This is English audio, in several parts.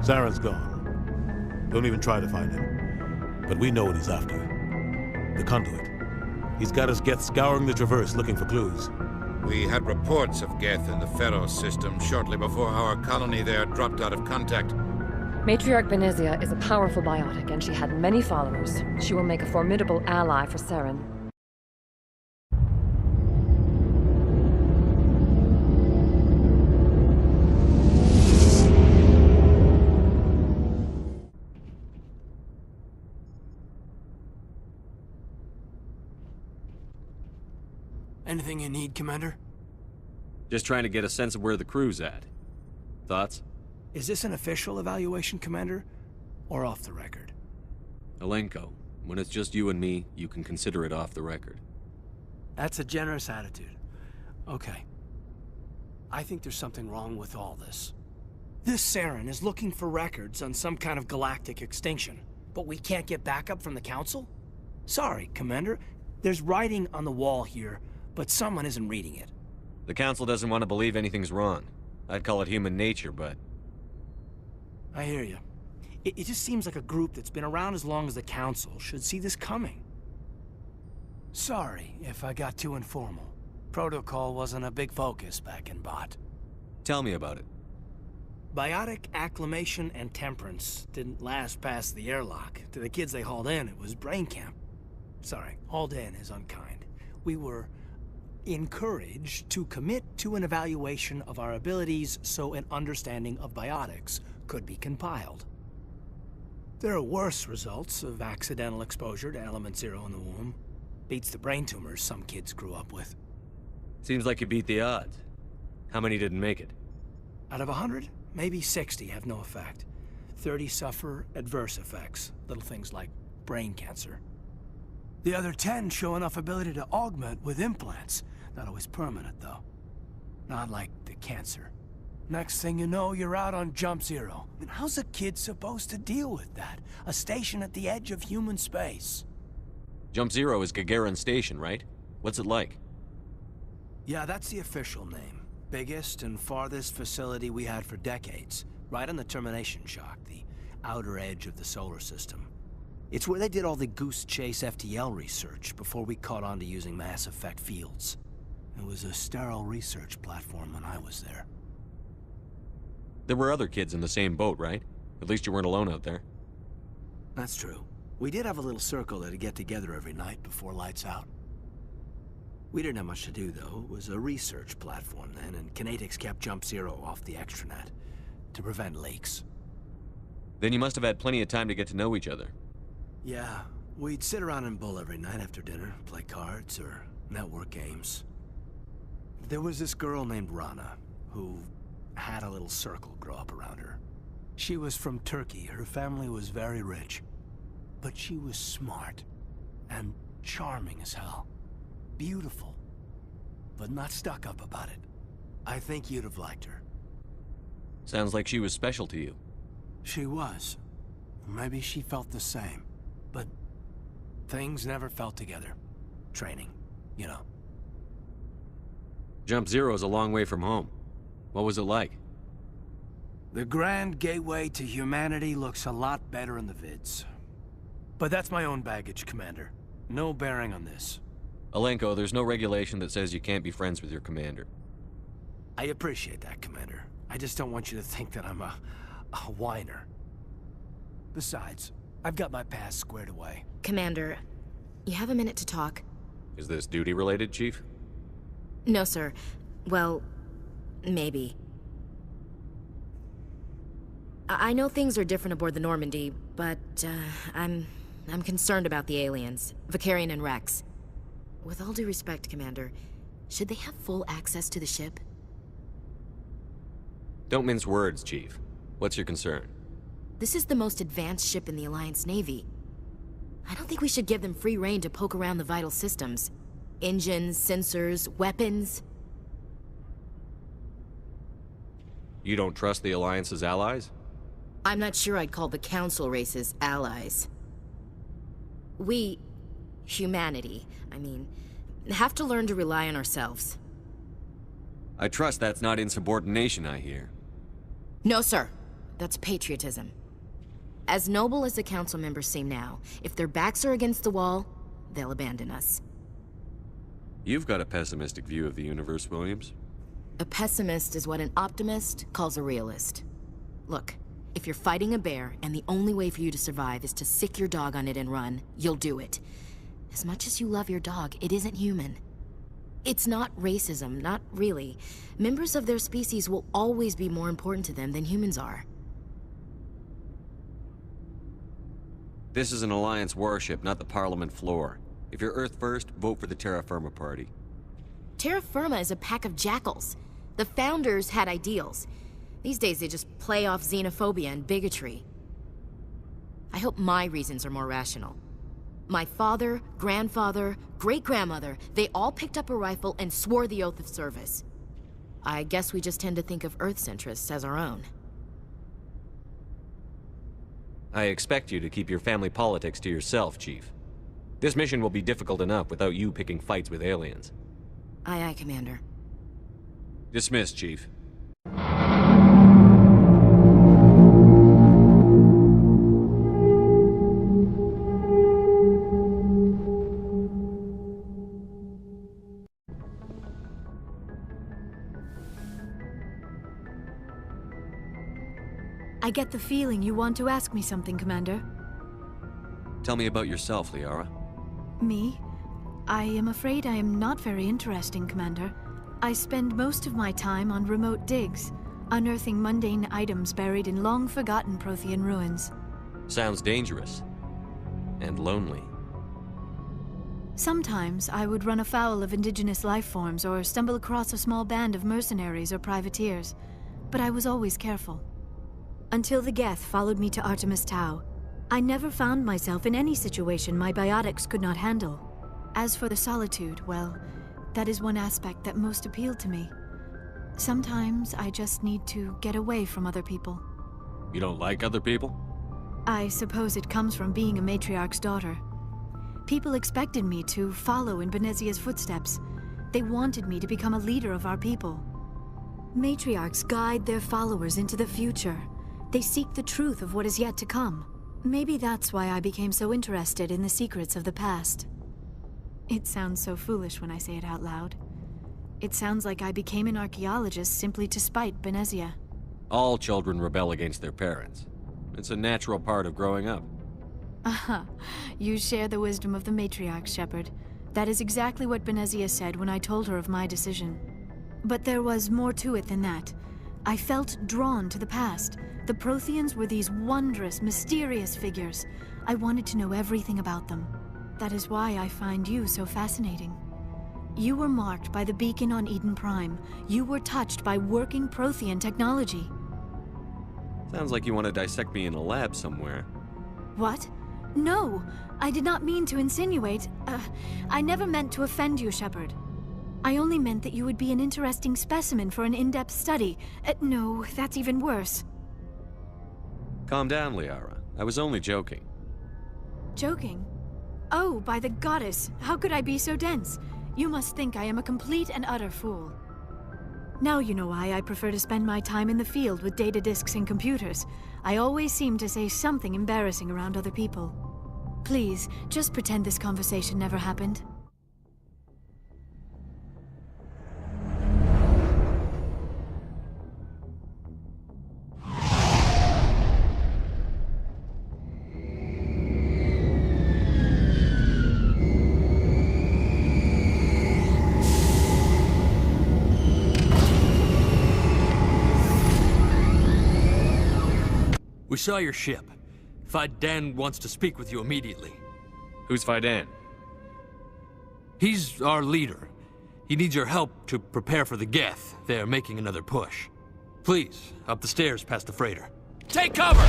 Saren's gone. Don't even try to find him. But we know what he's after. The conduit. He's got his Geth scouring the Traverse looking for clues. We had reports of Geth in the Pharaoh system shortly before our colony there dropped out of contact. Matriarch Benezia is a powerful biotic, and she had many followers. She will make a formidable ally for Saren. Anything you need, Commander? Just trying to get a sense of where the crew's at. Thoughts? Is this an official evaluation, Commander? Or off the record? Alenko, when it's just you and me, you can consider it off the record. That's a generous attitude. Okay. I think there's something wrong with all this. This Saren is looking for records on some kind of galactic extinction, but we can't get backup from the Council? Sorry, Commander. There's writing on the wall here, but someone isn't reading it. The Council doesn't want to believe anything's wrong. I'd call it human nature, but... I hear you. It just seems like a group that's been around as long as the Council should see this coming. Sorry if I got too informal. Protocol wasn't a big focus back in Bot. Tell me about it. Biotic acclimation and temperance didn't last past the airlock. To the kids they hauled in, it was brain camp. Sorry, hauled in is unkind. We were encouraged to commit to an evaluation of our abilities so an understanding of biotics could be compiled. There are worse results of accidental exposure to Element Zero in the womb. Beats the brain tumors some kids grew up with. Seems like you beat the odds. How many didn't make it? Out of 100, maybe 60 have no effect. 30 suffer adverse effects, little things like brain cancer. The other 10 show enough ability to augment with implants. Not always permanent, though. Not like the cancer. Next thing you know, you're out on Jump Zero. And how's a kid supposed to deal with that? A station at the edge of human space. Jump Zero is Gagarin Station, right? What's it like? Yeah, that's the official name. Biggest and farthest facility we had for decades. Right on the termination shock, the outer edge of the solar system. It's where they did all the Goose Chase FTL research before we caught on to using mass effect fields. It was a sterile research platform when I was there. There were other kids in the same boat, right? At least you weren't alone out there. That's true. We did have a little circle that'd get together every night before lights out. We didn't have much to do, though. It was a research platform then, and Kinetics kept Jump Zero off the extranet to prevent leaks. Then you must have had plenty of time to get to know each other. Yeah, we'd sit around and bull every night after dinner, play cards or network games. There was this girl named Rana, who had a little circle grow up around her. She was from Turkey. Her family was very rich. But she was smart and charming as hell. Beautiful, but not stuck up about it. I think you'd have liked her. Sounds like she was special to you. She was. Maybe she felt the same. But things never felt together. Training, you know. Jump Zero is a long way from home. What was it like? The grand gateway to humanity looks a lot better in the vids. But that's my own baggage, Commander. No bearing on this. Alenko, there's no regulation that says you can't be friends with your commander. I appreciate that, Commander. I just don't want you to think that I'm a whiner. Besides, I've got my past squared away. Commander, you have a minute to talk? Is this duty-related, Chief? No, sir. Well, maybe. I know things are different aboard the Normandy, but, I'm concerned about the aliens, Vicarian and Rex. With all due respect, Commander, should they have full access to the ship? Don't mince words, Chief. What's your concern? This is the most advanced ship in the Alliance Navy. I don't think we should give them free rein to poke around the vital systems. Engines, sensors, weapons. You don't trust the Alliance's allies? I'm not sure I'd call the Council races allies. We, humanity, I mean, have to learn to rely on ourselves. I trust that's not insubordination, I hear. No, sir. That's patriotism. As noble as the council members seem now, if their backs are against the wall, they'll abandon us. You've got a pessimistic view of the universe, Williams. A pessimist is what an optimist calls a realist. Look, if you're fighting a bear and the only way for you to survive is to sick your dog on it and run, you'll do it. As much as you love your dog, it isn't human. It's not racism, not really. Members of their species will always be more important to them than humans are. This is an Alliance warship, not the Parliament floor. If you're Earth first, vote for the Terra Firma Party. Terra Firma is a pack of jackals. The founders had ideals. These days they just play off xenophobia and bigotry. I hope my reasons are more rational. My father, grandfather, great-grandmother, they all picked up a rifle and swore the oath of service. I guess we just tend to think of Earth's interests as our own. I expect you to keep your family politics to yourself, Chief. This mission will be difficult enough without you picking fights with aliens. Aye, aye, Commander. Dismissed, Chief. I get the feeling you want to ask me something, Commander. Tell me about yourself, Liara. Me? I am afraid I am not very interesting, Commander. I spend most of my time on remote digs, unearthing mundane items buried in long-forgotten Prothean ruins. Sounds dangerous. And lonely. Sometimes I would run afoul of indigenous life forms or stumble across a small band of mercenaries or privateers, but I was always careful. Until the Geth followed me to Artemis Tau, I never found myself in any situation my biotics could not handle. As for the solitude, well, that is one aspect that most appealed to me. Sometimes I just need to get away from other people. You don't like other people? I suppose it comes from being a matriarch's daughter. People expected me to follow in Benezia's footsteps. They wanted me to become a leader of our people. Matriarchs guide their followers into the future. They seek the truth of what is yet to come. Maybe that's why I became so interested in the secrets of the past. It sounds so foolish when I say it out loud. It sounds like I became an archaeologist simply to spite Benezia. All children rebel against their parents. It's a natural part of growing up. Aha, you share the wisdom of the matriarch, Shepard. That is exactly what Benezia said when I told her of my decision. But there was more to it than that. I felt drawn to the past. The Protheans were these wondrous, mysterious figures. I wanted to know everything about them. That is why I find you so fascinating. You were marked by the beacon on Eden Prime. You were touched by working Prothean technology. Sounds like you want to dissect me in a lab somewhere. What? No, I did not mean to insinuate. I never meant to offend you, Shepard. I only meant that you would be an interesting specimen for an in-depth study. No, that's even worse. Calm down, Liara. I was only joking. Joking? Oh, by the goddess, how could I be so dense? You must think I am a complete and utter fool. Now you know why I prefer to spend my time in the field with data disks and computers. I always seem to say something embarrassing around other people. Please, just pretend this conversation never happened. We saw your ship. Fidan wants to speak with you immediately. Who's Fidan? He's our leader. He needs your help to prepare for the Geth. They're making another push. Please, up the stairs past the freighter. Take cover!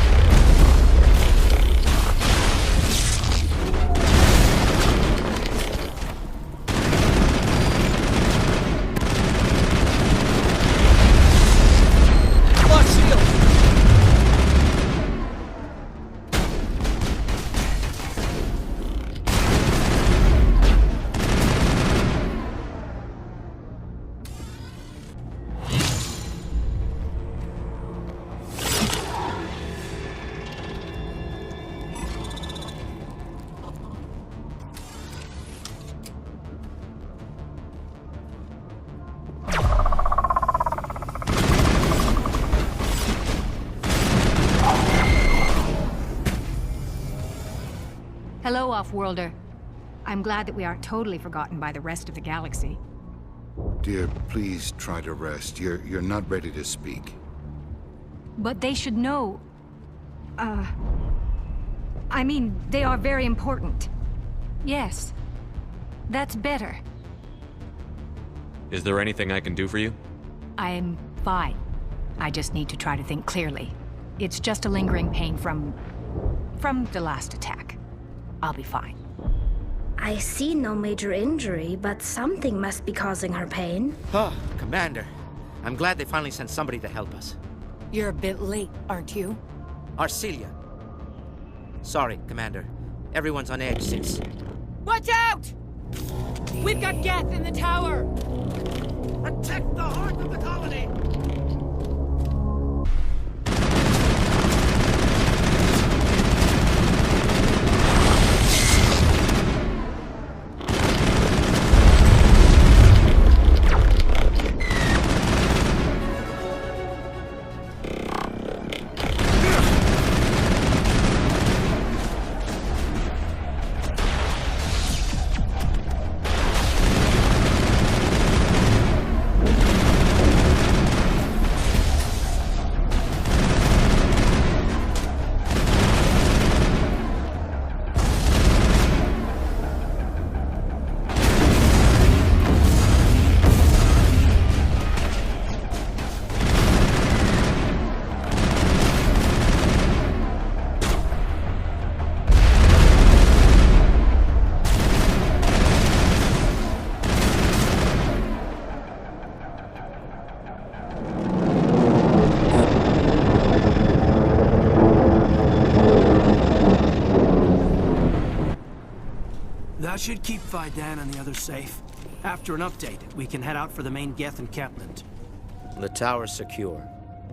Hello, Off-Worlder. I'm glad that we aren't totally forgotten by the rest of the galaxy. Dear, please try to rest. You're not ready to speak. But they should know... I mean, they are very important. Yes. That's better. Is there anything I can do for you? I'm fine. I just need to try to think clearly. It's just a lingering pain from the last attack. I'll be fine. I see no major injury, but something must be causing her pain. Oh, Commander. I'm glad they finally sent somebody to help us. You're a bit late, aren't you? Arcelia. Sorry, Commander. Everyone's on edge since... Watch out! We've got Geth in the tower! Protect the heart of the colony! That should keep Vidan and the others safe. After an update, we can head out for the main Geth encampment. The tower's secure.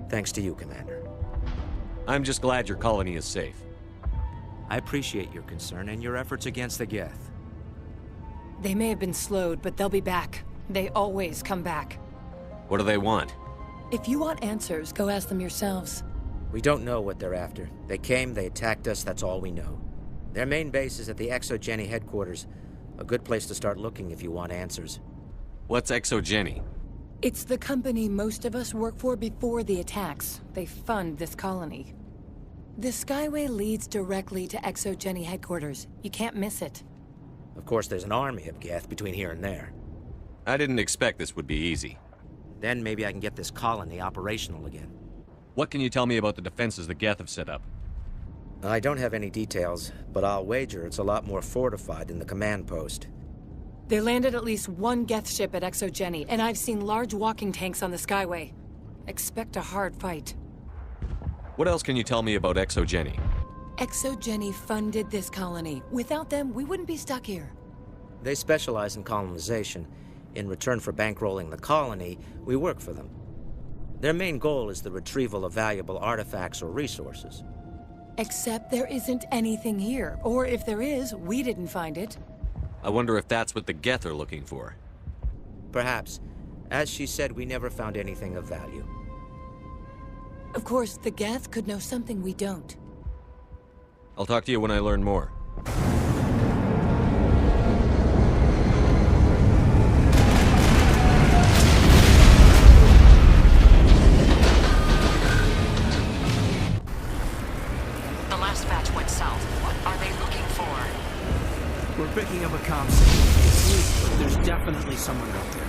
Thanks to you, Commander. I'm just glad your colony is safe. I appreciate your concern and your efforts against the Geth. They may have been slowed, but they'll be back. They always come back. What do they want? If you want answers, go ask them yourselves. We don't know what they're after. They came, they attacked us, that's all we know. Their main base is at the xxTDGPainxx headquarters. A good place to start looking if you want answers. What's xxTDGPainxx? It's the company most of us work for before the attacks. They fund this colony. The Skyway leads directly to xxTDGPainxx headquarters. You can't miss it. Of course, there's an army of Geth between here and there. I didn't expect this would be easy. Then maybe I can get this colony operational again. What can you tell me about the defenses the Geth have set up? I don't have any details, but I'll wager it's a lot more fortified than the command post. They landed at least one Geth ship at xxTDGPainxx, and I've seen large walking tanks on the Skyway. Expect a hard fight. What else can you tell me about xxTDGPainxx? xxTDGPainxx funded this colony. Without them, we wouldn't be stuck here. They specialize in colonization. In return for bankrolling the colony, we work for them. Their main goal is the retrieval of valuable artifacts or resources. Except there isn't anything here. Or if there is, we didn't find it. I wonder if that's what the Geth are looking for. Perhaps. As she said, we never found anything of value. Of course, the Geth could know something we don't. I'll talk to you when I learn more. The last batch went south. What are they looking for? We're picking up a comm signal. It's weak, but there's definitely someone out there.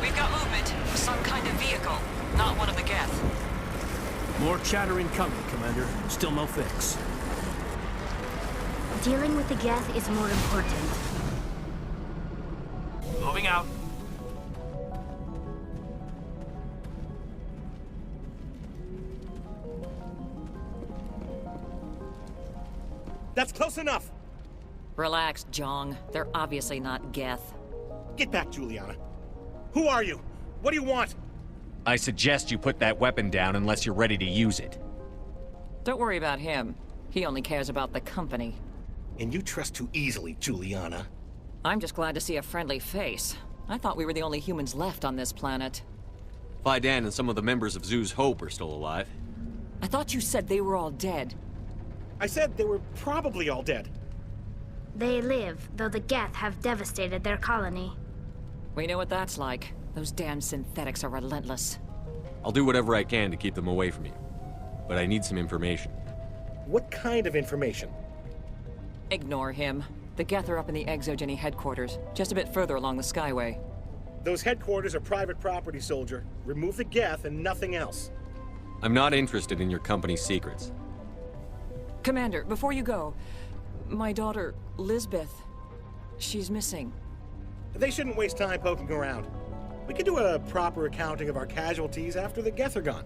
We've got movement. Some kind of vehicle. Not one of the Geth. More chattering coming, Commander. Still no fix. Dealing with the Geth is more important. Moving out. That's close enough! Relax, Jong. They're obviously not Geth. Get back, Juliana. Who are you? What do you want? I suggest you put that weapon down unless you're ready to use it. Don't worry about him. He only cares about the company. And you trust too easily, Juliana. I'm just glad to see a friendly face. I thought we were the only humans left on this planet. Fidan and some of the members of Zoo's Hope are still alive. I thought you said they were all dead. I said they were probably all dead. They live, though the Geth have devastated their colony. We know what that's like. Those damn synthetics are relentless. I'll do whatever I can to keep them away from you. But I need some information. What kind of information? Ignore him. The Geth are up in the xxTDGPainxx headquarters, just a bit further along the Skyway. Those headquarters are private property, soldier. Remove the Geth and nothing else. I'm not interested in your company's secrets. Commander, before you go, my daughter, Lisbeth, she's missing. They shouldn't waste time poking around. We can do a proper accounting of our casualties after the Geth are gone.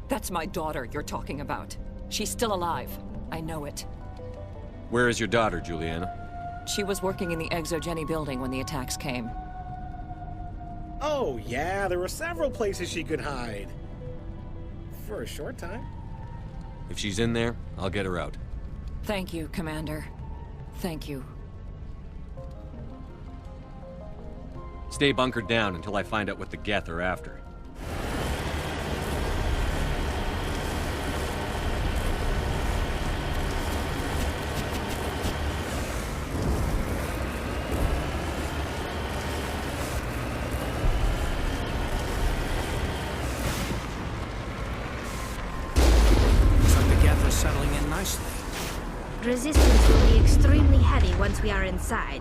That's my daughter you're talking about. She's still alive. I know it. Where is your daughter, Juliana? She was working in the xxTDGPainxx building when the attacks came. Oh, yeah, there were several places she could hide. For a short time. If she's in there, I'll get her out. Thank you, Commander. Thank you. Stay bunkered down until I find out what the Geth are after. Looks like the Geth are settling in nicely. Resistance will be extremely heavy once we are inside.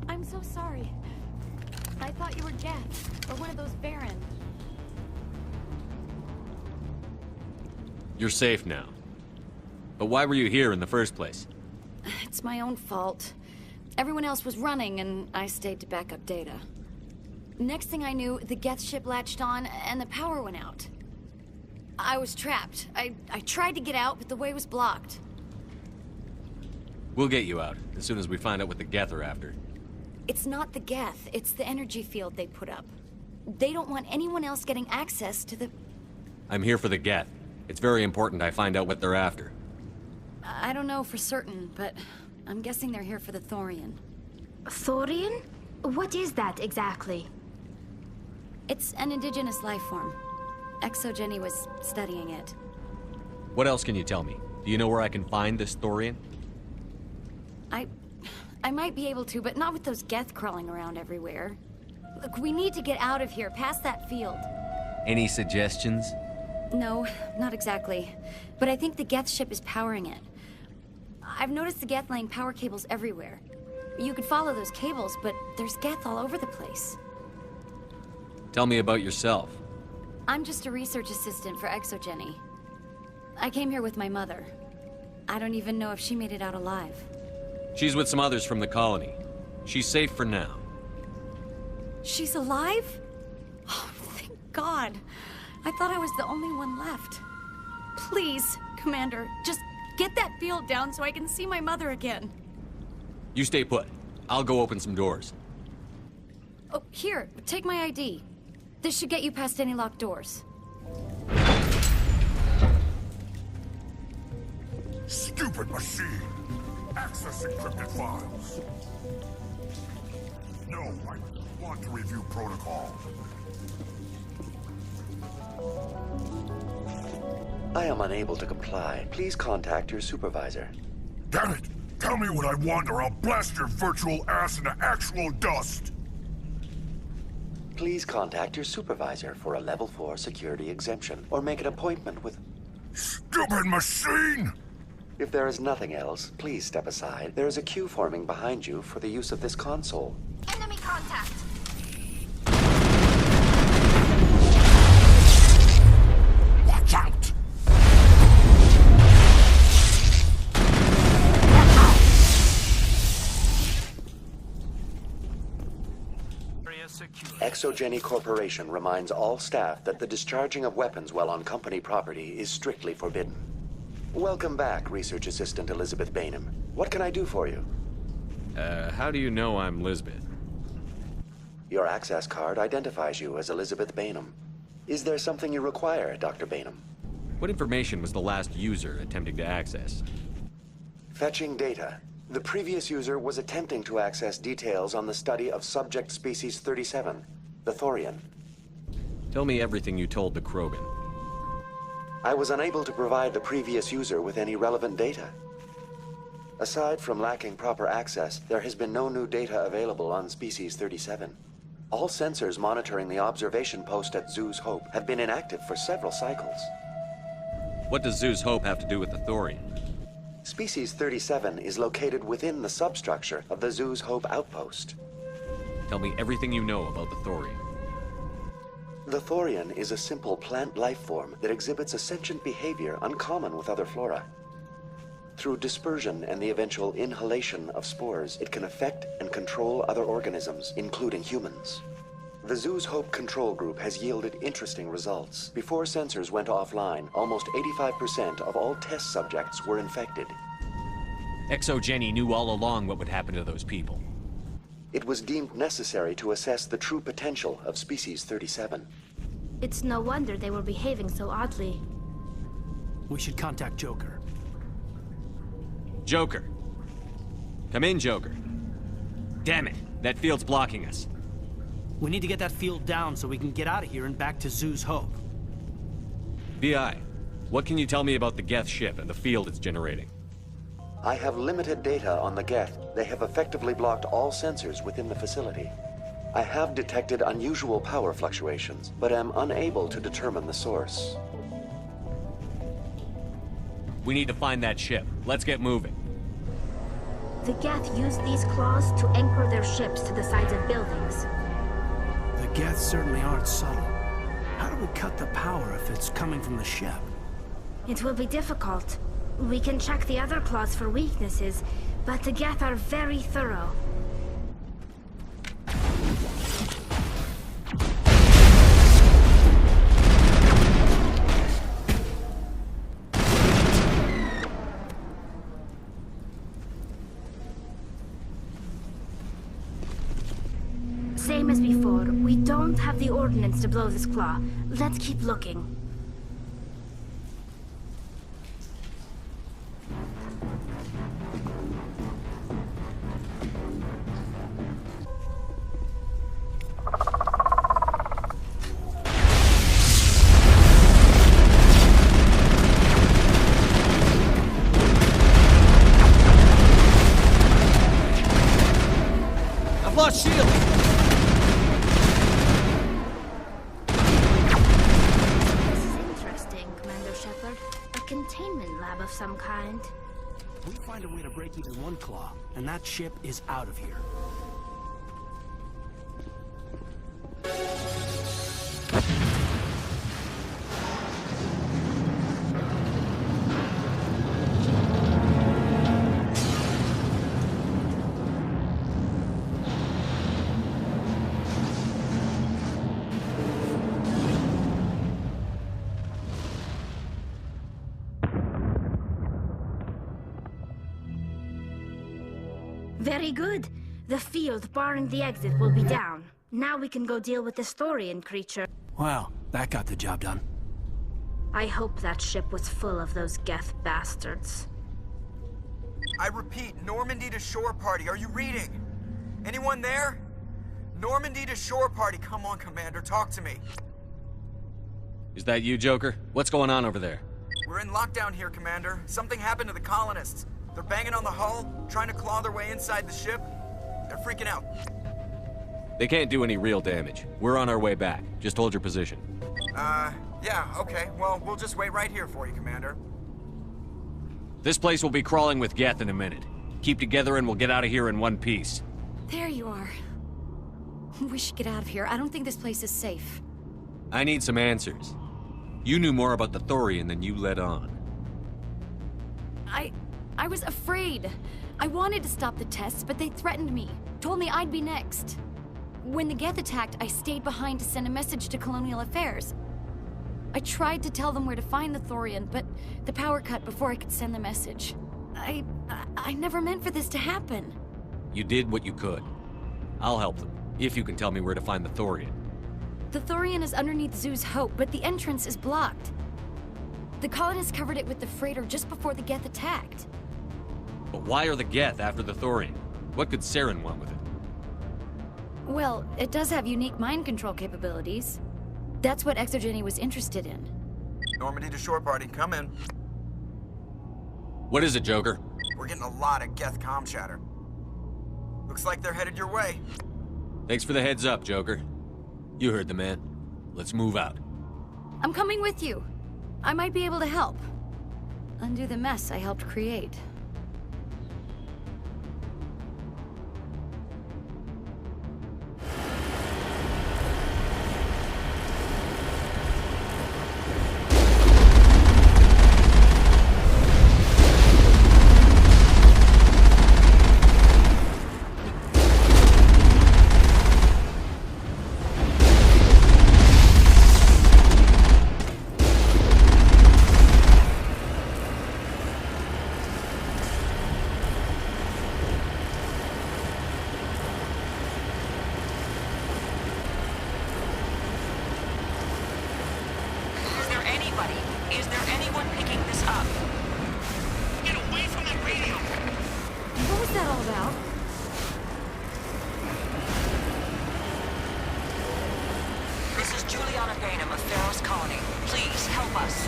I'm so sorry. I thought you were Geth, or one of those Baron. You're safe now. But why were you here in the first place? It's my own fault. Everyone else was running, and I stayed to back up data. Next thing I knew, the Geth ship latched on, and the power went out. I was trapped. I tried to get out, but the way was blocked. We'll get you out, as soon as we find out what the Geth are after. It's not the Geth, it's the energy field they put up. They don't want anyone else getting access to the... I'm here for the Geth. It's very important I find out what they're after. I don't know for certain, but I'm guessing they're here for the Thorian. Thorian? What is that exactly? It's an indigenous life form. xxTDGPainxx was studying it. What else can you tell me? Do you know where I can find this Thorian? I might be able to, but not with those Geth crawling around everywhere. Look, we need to get out of here, past that field. Any suggestions? No, not exactly. But I think the Geth ship is powering it. I've noticed the Geth laying power cables everywhere. You could follow those cables, but there's Geth all over the place. Tell me about yourself. I'm just a research assistant for xxTDGPainxx. I came here with my mother. I don't even know if she made it out alive. She's with some others from the colony. She's safe for now. She's alive? Oh, thank God. I thought I was the only one left. Please, Commander, just get that field down so I can see my mother again. You stay put. I'll go open some doors. Oh, here, take my ID. This should get you past any locked doors. Stupid machine! Access encrypted files. No, I want to review protocol. I am unable to comply. Please contact your supervisor. Damn it! Tell me what I want or I'll blast your virtual ass into actual dust! Please contact your supervisor for a level 4 security exemption, or make an appointment with... Stupid machine! If there is nothing else, please step aside. There is a queue forming behind you for the use of this console. Enemy contact! Watch out! xxTDGPainxx Corporation reminds all staff that the discharging of weapons while on company property is strictly forbidden. Welcome back, Research Assistant Elizabeth Bainham. What can I do for you? How do you know I'm Lisbeth? Your access card identifies you as Elizabeth Bainham. Is there something you require, Dr. Bainham? What information was the last user attempting to access? Fetching data. The previous user was attempting to access details on the study of subject species 37, the Thorian. Tell me everything you told the Krogan. I was unable to provide the previous user with any relevant data. Aside from lacking proper access, there has been no new data available on species 37. All sensors monitoring the observation post at Zoo's Hope have been inactive for several cycles. What does Zoo's Hope have to do with the Thorian? Species 37 is located within the substructure of the Zoo's Hope outpost. Tell me everything you know about the Thorian. The Thorian is a simple plant life form that exhibits a sentient behavior uncommon with other flora. Through dispersion and the eventual inhalation of spores, it can affect and control other organisms, including humans. The Zoo's Hope control group has yielded interesting results. Before sensors went offline, almost 85% of all test subjects were infected. xxTDGPainxx knew all along what would happen to those people. It was deemed necessary to assess the true potential of species 37. It's no wonder they were behaving so oddly. We should contact Joker. Joker. Come in, Joker. Damn it, that field's blocking us. We need to get that field down so we can get out of here and back to Zoo's Hope. VI, what can you tell me about the Geth ship and the field it's generating? I have limited data on the Geth. They have effectively blocked all sensors within the facility. I have detected unusual power fluctuations, but am unable to determine the source. We need to find that ship. Let's get moving. The Geth use these claws to anchor their ships to the sides of buildings. The Geth certainly aren't subtle. How do we cut the power if it's coming from the ship? It will be difficult. We can check the other claws for weaknesses, but the Geth are very thorough. Same as before, we don't have the ordnance to blow this claw. Let's keep looking. I've lost shield! Containment lab of some kind. We find a way to break even one claw, and that ship is out of here. Very good. The field barring the exit will be down. Now we can go deal with this Thorian creature. Wow, that got the job done. I hope that ship was full of those Geth bastards. I repeat, Normandy to shore party. Are you reading? Anyone there? Normandy to shore party. Come on, Commander, talk to me. Is that you, Joker? What's going on over there? We're in lockdown here, Commander. Something happened to the colonists. They're banging on the hull, trying to claw their way inside the ship. They're freaking out. They can't do any real damage. We're on our way back. Just hold your position. Yeah, okay. Well, we'll just wait right here for you, Commander. This place will be crawling with Geth in a minute. Keep together and we'll get out of here in one piece. There you are. We should get out of here. I don't think this place is safe. I need some answers. You knew more about the Thorian than you let on. I was afraid. I wanted to stop the tests, but they threatened me. Told me I'd be next. When the Geth attacked, I stayed behind to send a message to Colonial Affairs. I tried to tell them where to find the Thorian, but the power cut before I could send the message. I never meant for this to happen. You did what you could. I'll help them, if you can tell me where to find the Thorian. The Thorian is underneath Zoo's Hope, but the entrance is blocked. The colonists covered it with the freighter just before the Geth attacked. But why are the Geth after the Thorian? What could Saren want with it? Well, it does have unique mind control capabilities. That's what xxTDGPainxx was interested in. Normandy to shore party, come in. What is it, Joker? We're getting a lot of Geth comm chatter. Looks like they're headed your way. Thanks for the heads up, Joker. You heard the man. Let's move out. I'm coming with you. I might be able to help. Undo the mess I helped create. Is there anyone picking this up? Get away from that radio! What was that all about? This is Juliana Bainham of Pharaoh's Colony. Please, help us.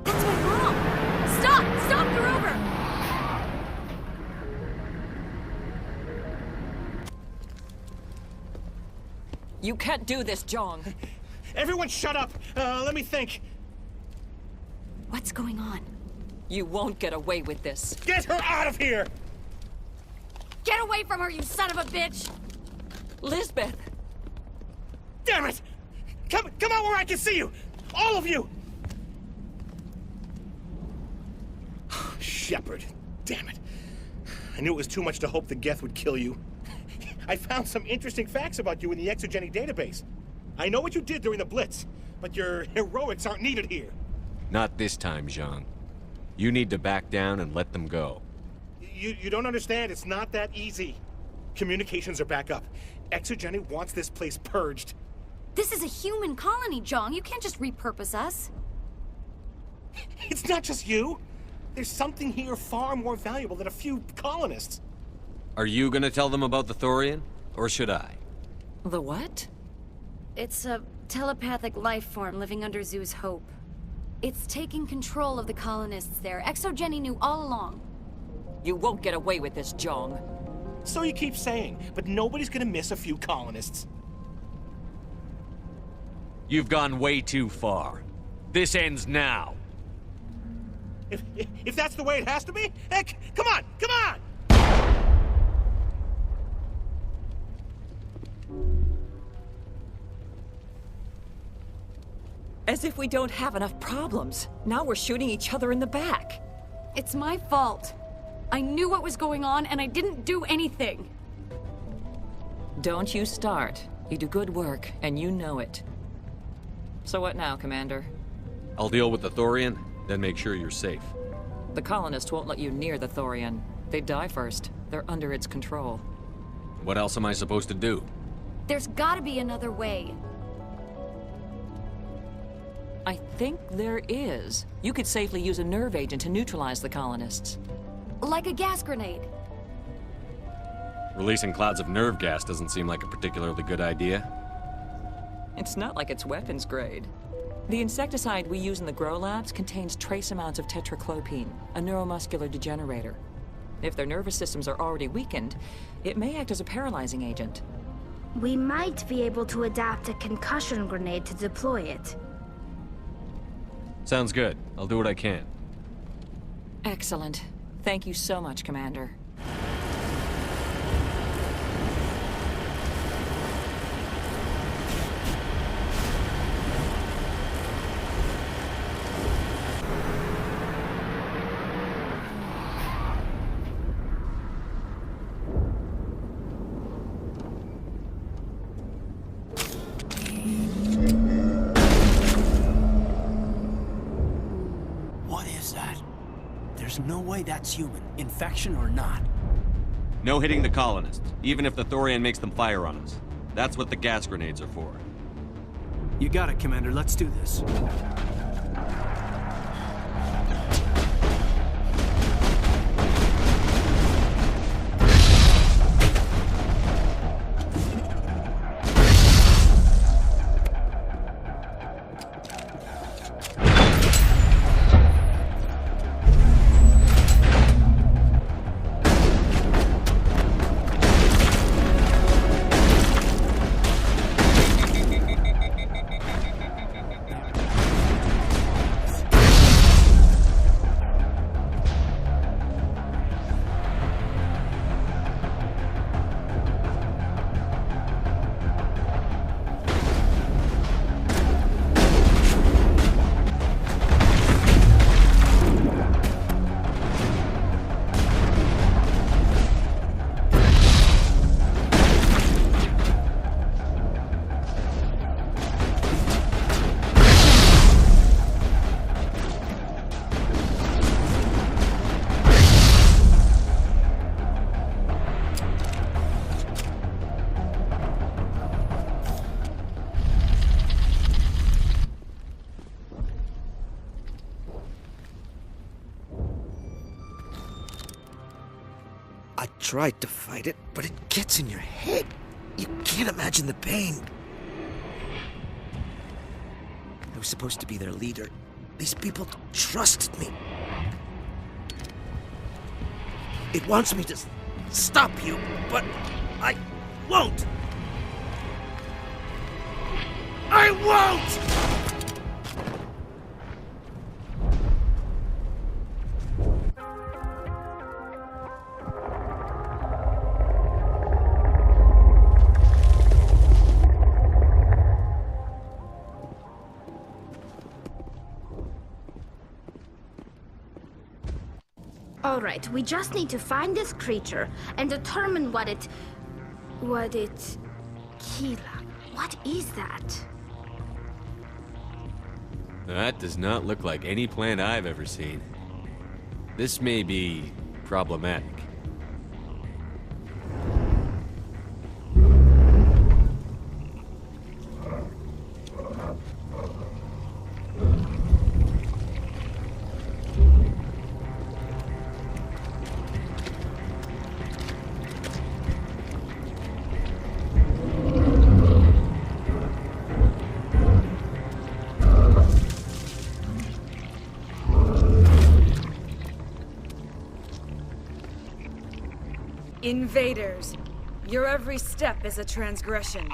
That's my mom! Stop! Stop, Grover! You can't do this, Jong. Everyone shut up! Let me think. What's going on? You won't get away with this. Get her out of here! Get away from her, you son of a bitch! Lisbeth! Damn it! Come out where I can see you! All of you! Shepard. Damn it. I knew it was too much to hope the Geth would kill you. I found some interesting facts about you in the xxTDGPainxx database. I know what you did during the Blitz, but your heroics aren't needed here. Not this time, Zhang. You need to back down and let them go. You don't understand. It's not that easy. Communications are back up. xxTDGPainxx wants this place purged. This is a human colony, Jong. You can't just repurpose us. It's not just you. There's something here far more valuable than a few colonists. Are you gonna tell them about the Thorian, or should I? The what? It's a telepathic life form living under Zoo's Hope. It's taking control of the colonists there. xxTDGPainxx knew all along. You won't get away with this, Jong. So you keep saying, but nobody's gonna miss a few colonists. You've gone way too far. This ends now. If that's the way it has to be, heck, come on, come on! As if we don't have enough problems. Now we're shooting each other in the back. It's my fault. I knew what was going on, and I didn't do anything. Don't you start. You do good work, and you know it. So what now, Commander? I'll deal with the Thorian, then make sure you're safe. The colonists won't let you near the Thorian. They'd die first. They're under its control. What else am I supposed to do? There's gotta be another way. I think there is. You could safely use a nerve agent to neutralize the colonists. Like a gas grenade. Releasing clouds of nerve gas doesn't seem like a particularly good idea. It's not like it's weapons grade. The insecticide we use in the grow labs contains trace amounts of tetraclopine, a neuromuscular degenerator. If their nervous systems are already weakened, it may act as a paralyzing agent. We might be able to adapt a concussion grenade to deploy it. Sounds good. I'll do what I can. Excellent. Thank you so much, Commander. There's no way that's human, infection or not. No hitting the colonists, even if the Thorian makes them fire on us. That's what the gas grenades are for. You got it, Commander. Let's do this. I tried to fight it, but it gets in your head. You can't imagine the pain. I was supposed to be their leader. These people trusted me. It wants me to stop you, but I won't. I won't! All right, we just need to find this creature and determine what it... Kila. What is that? That does not look like any plant I've ever seen. This may be problematic. Invaders, your every step is a transgression.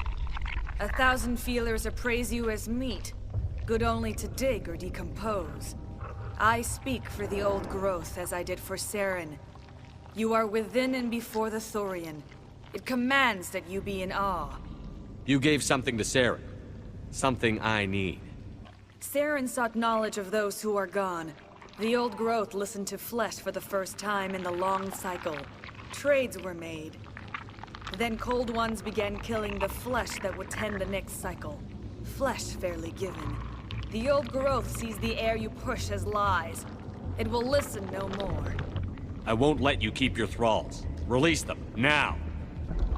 1,000 feelers appraise you as meat, good only to dig or decompose. I speak for the old growth as I did for Saren. You are within and before the Thorian. It commands that you be in awe. You gave something to Saren. Something I need. Saren sought knowledge of those who are gone. The old growth listened to flesh for the first time in the long cycle. Trades were made. Then Cold Ones began killing the flesh that would tend the next cycle. Flesh fairly given. The old growth sees the air you push as lies. It will listen no more. I won't let you keep your thralls. Release them, now!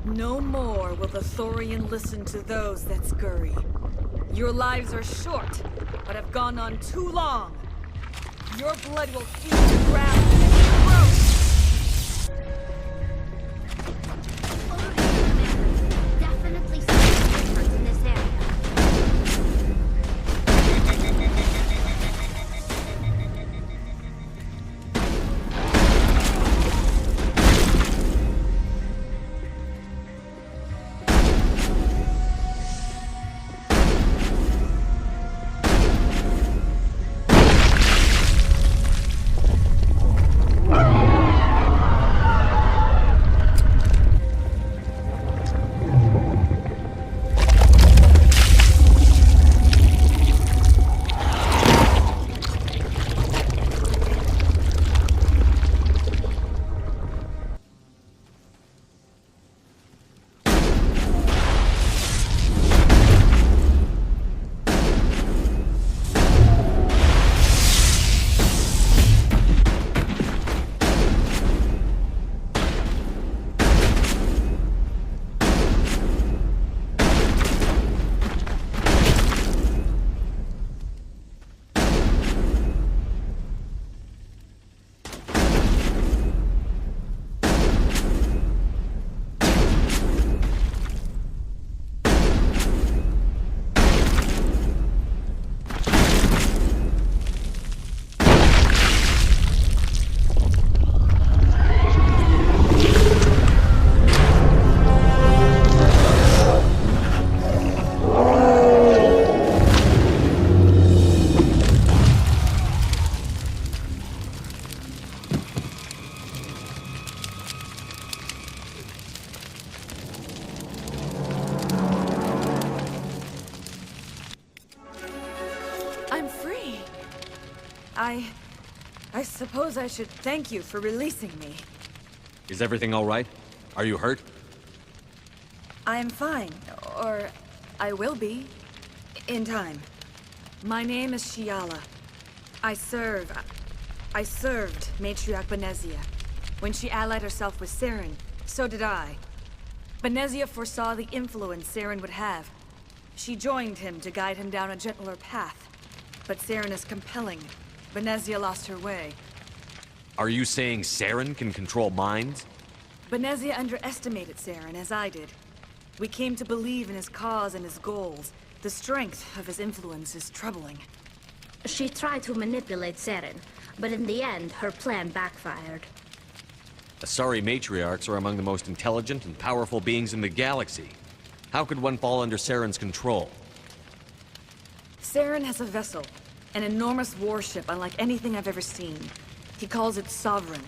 No more will the Thorian listen to those that scurry. Your lives are short, but have gone on too long. Your blood will feed the ground and grow. Definitely something different in this area. I suppose I should thank you for releasing me. Is everything all right? Are you hurt? I am fine, or I will be, in time. My name is Shiala. I served Matriarch Benezia. When she allied herself with Saren, so did I. Benezia foresaw the influence Saren would have. She joined him to guide him down a gentler path. But Saren is compelling. Benezia lost her way. Are you saying Saren can control minds? Benezia underestimated Saren, as I did. We came to believe in his cause and his goals. The strength of his influence is troubling. She tried to manipulate Saren, but in the end, her plan backfired. Asari matriarchs are among the most intelligent and powerful beings in the galaxy. How could one fall under Saren's control? Saren has a vessel, an enormous warship unlike anything I've ever seen. He calls it Sovereign.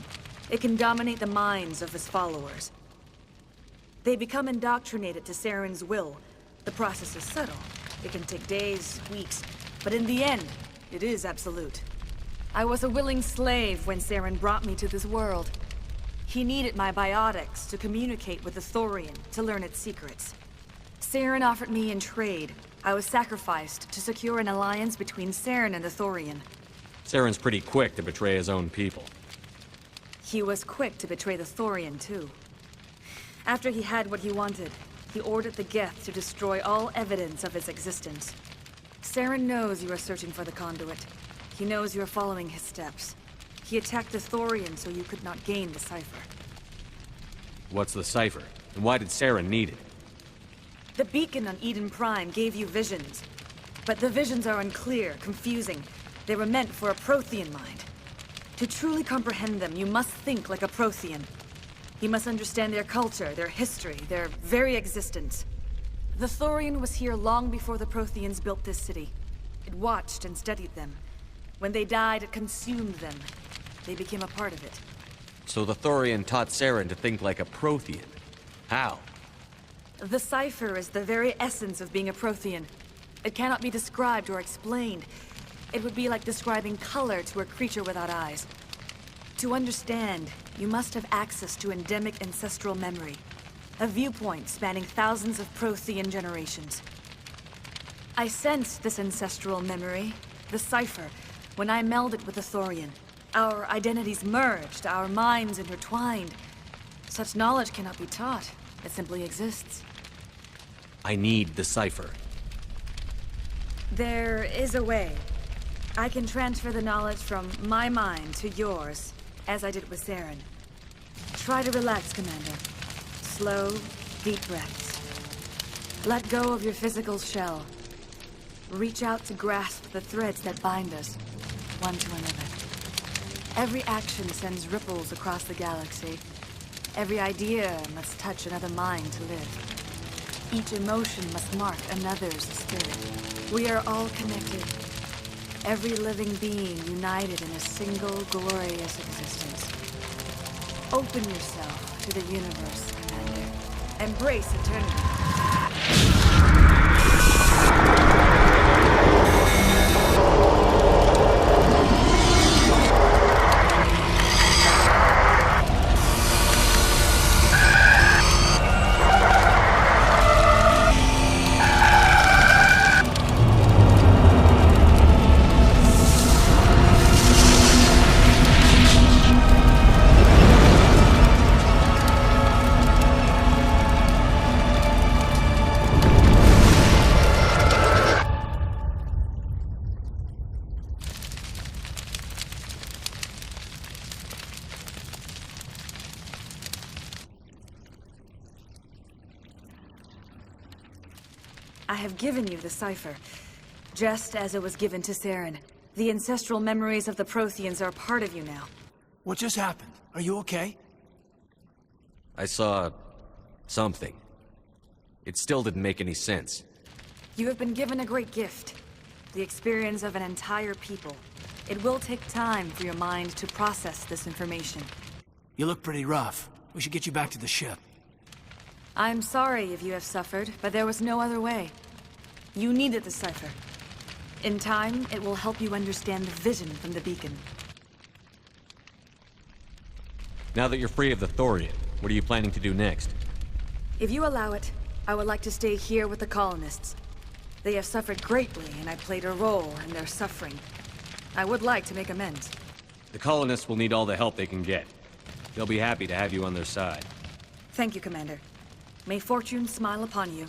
It can dominate the minds of his followers. They become indoctrinated to Saren's will. The process is subtle. It can take days, weeks, but in the end, it is absolute. I was a willing slave when Saren brought me to this world. He needed my biotics to communicate with the Thorian, to learn its secrets. Saren offered me in trade. I was sacrificed to secure an alliance between Saren and the Thorian. Saren's pretty quick to betray his own people. He was quick to betray the Thorian, too. After he had what he wanted, he ordered the Geth to destroy all evidence of its existence. Saren knows you are searching for the conduit. He knows you are following his steps. He attacked the Thorian so you could not gain the cipher. What's the cipher? And why did Saren need it? The beacon on Eden Prime gave you visions. But the visions are unclear, confusing. They were meant for a Prothean mind. To truly comprehend them, you must think like a Prothean. You must understand their culture, their history, their very existence. The Thorian was here long before the Protheans built this city. It watched and studied them. When they died, it consumed them. They became a part of it. So the Thorian taught Saren to think like a Prothean. How? The cipher is the very essence of being a Prothean. It cannot be described or explained. It would be like describing color to a creature without eyes. To understand, you must have access to endemic ancestral memory. A viewpoint spanning thousands of Prothean generations. I sensed this ancestral memory, the cipher, when I melded with the Thorian. Our identities merged, our minds intertwined. Such knowledge cannot be taught. It simply exists. I need the cipher. There is a way. I can transfer the knowledge from my mind to yours, as I did with Saren. Try to relax, Commander. Slow, deep breaths. Let go of your physical shell. Reach out to grasp the threads that bind us, one to another. Every action sends ripples across the galaxy. Every idea must touch another mind to live. Each emotion must mark another's spirit. We are all connected. Every living being united in a single glorious existence. Open yourself to the universe, Commander. Embrace eternity. I have given you the cipher, just as it was given to Saren. The ancestral memories of the Protheans are a part of you now. What just happened? Are you okay? I saw... something. It still didn't make any sense. You have been given a great gift. The experience of an entire people. It will take time for your mind to process this information. You look pretty rough. We should get you back to the ship. I'm sorry if you have suffered, but there was no other way. You needed the cipher. In time, it will help you understand the vision from the beacon. Now that you're free of the Thorian, what are you planning to do next? If you allow it, I would like to stay here with the colonists. They have suffered greatly, and I played a role in their suffering. I would like to make amends. The colonists will need all the help they can get. They'll be happy to have you on their side. Thank you, Commander. May fortune smile upon you.